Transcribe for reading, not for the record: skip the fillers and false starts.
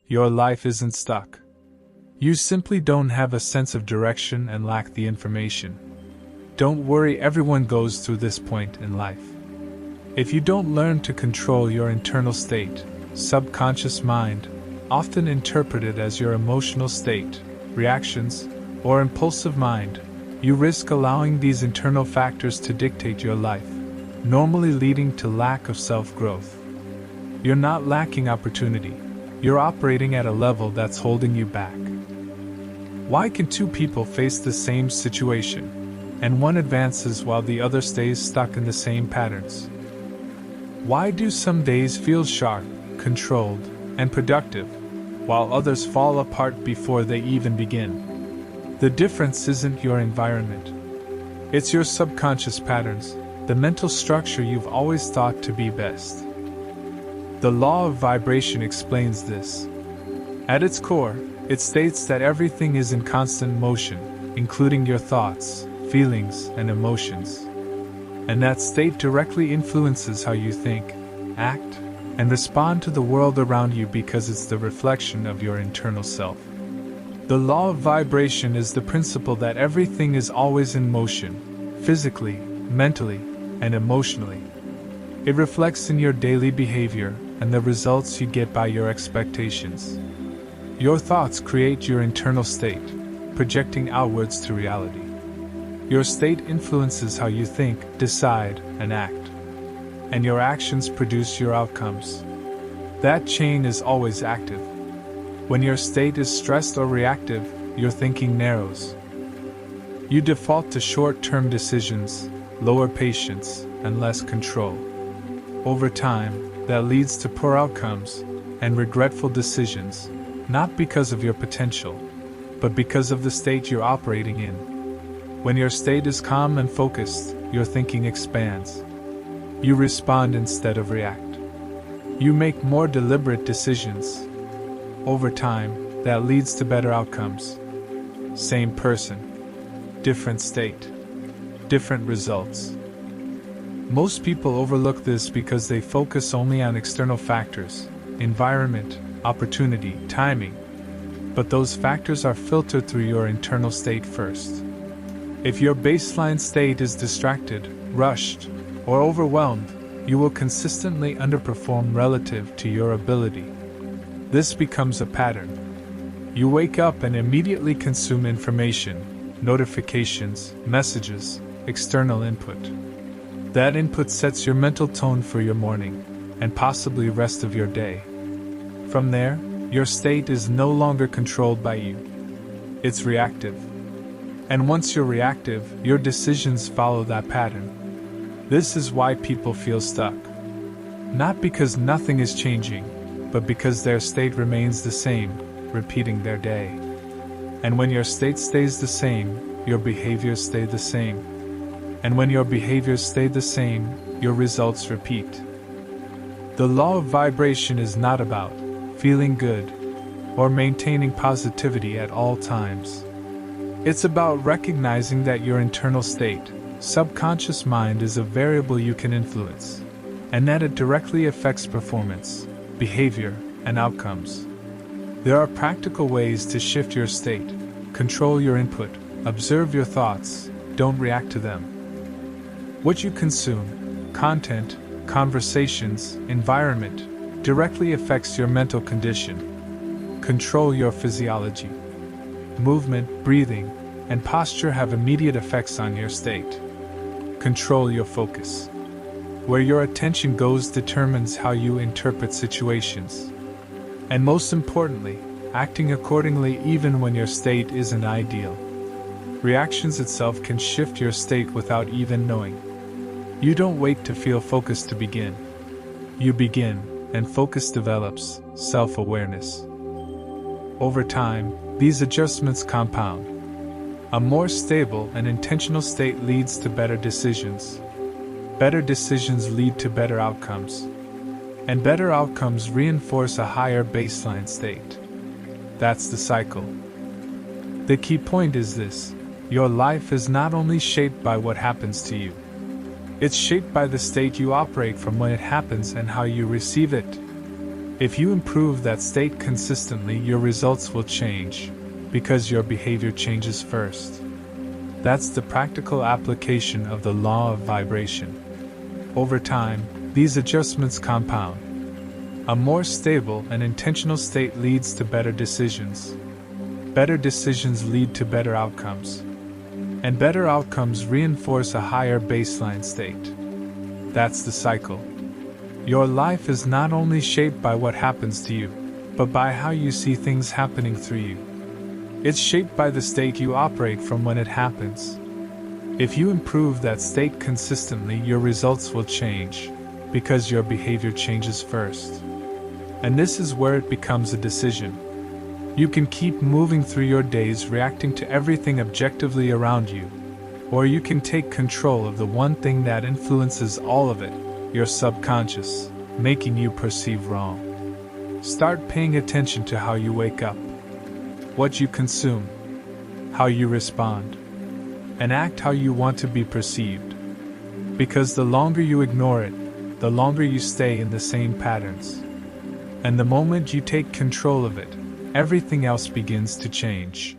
Your life isn't stuck. You simply don't have a sense of direction and lack the information. Don't worry, everyone goes through this point in life. If you don't learn to control your internal state, subconscious mind, often interpreted as your emotional state, reactions, or impulsive mind, you risk allowing these internal factors to dictate your life, normally leading to lack of self-growth. You're not lacking opportunity. You're operating at a level that's holding you back. Why can two people face the same situation, and one advances while the other stays stuck in the same patterns? Why do some days feel sharp, controlled, and productive, while others fall apart before they even begin? The difference isn't your environment. It's your subconscious patterns, the mental structure you've always thought to be best. The law of vibration explains this. At its core, it states that everything is in constant motion, including your thoughts, feelings, and emotions. And that state directly influences how you think, act, and respond to the world around you because it's the reflection of your internal self. The law of vibration is the principle that everything is always in motion, physically, mentally, and emotionally. It reflects in your daily behavior and the results you get by your expectations. Your thoughts create your internal state, projecting outwards to reality. Your state influences how you think, decide, and act. And your actions produce your outcomes. That chain is always active. When your state is stressed or reactive, your thinking narrows. You default to short-term decisions, lower patience, and less control. Over time, that leads to poor outcomes and regretful decisions, not because of your potential, but because of the state you're operating in. When your state is calm and focused, your thinking expands. You respond instead of react. You make more deliberate decisions. Over time, that leads to better outcomes. Same person, different state, different results. Most people overlook this because they focus only on external factors, environment, opportunity, timing. But those factors are filtered through your internal state first. If your baseline state is distracted, rushed, or overwhelmed, you will consistently underperform relative to your ability. This becomes a pattern. You wake up and immediately consume information, notifications, messages, external input. That input sets your mental tone for your morning, and possibly rest of your day. From there, your state is no longer controlled by you. It's reactive. And once you're reactive, your decisions follow that pattern. This is why people feel stuck. Not because nothing is changing, but because their state remains the same, repeating their day. And when your state stays the same, your behaviors stay the same. And when your behaviors stay the same, your results repeat. The law of vibration is not about feeling good or maintaining positivity at all times. It's about recognizing that your internal state, subconscious mind, is a variable you can influence, and that it directly affects performance, behavior, and outcomes. There are practical ways to shift your state. Control your input, observe your thoughts, don't react to them. What you consume, content, conversations, environment, directly affects your mental condition. Control your physiology. Movement, breathing, and posture have immediate effects on your state. Control your focus. Where your attention goes determines how you interpret situations. And most importantly, acting accordingly even when your state isn't ideal. Reactions itself can shift your state without even knowing. You don't wait to feel focused to begin. You begin, and focus develops, self-awareness. Over time, these adjustments compound. A more stable and intentional state leads to better decisions. Better decisions lead to better outcomes. And better outcomes reinforce a higher baseline state. That's the cycle. The key point is this: your life is not only shaped by what happens to you. It's shaped by the state you operate from when it happens and how you receive it. If you improve that state consistently, your results will change, because your behavior changes first. That's the practical application of the law of vibration. Over time, these adjustments compound. A more stable and intentional state leads to better decisions. Better decisions lead to better outcomes. And better outcomes reinforce a higher baseline state. That's the cycle. Your life is not only shaped by what happens to you, but by how you see things happening through you. It's shaped by the state you operate from when it happens. If you improve that state consistently, your results will change, because your behavior changes first. And this is where it becomes a decision. You can keep moving through your days reacting to everything objectively around you, or you can take control of the one thing that influences all of it, your subconscious, making you perceive wrong. Start paying attention to how you wake up, what you consume, how you respond, and act how you want to be perceived. Because the longer you ignore it, the longer you stay in the same patterns. And the moment you take control of it, everything else begins to change.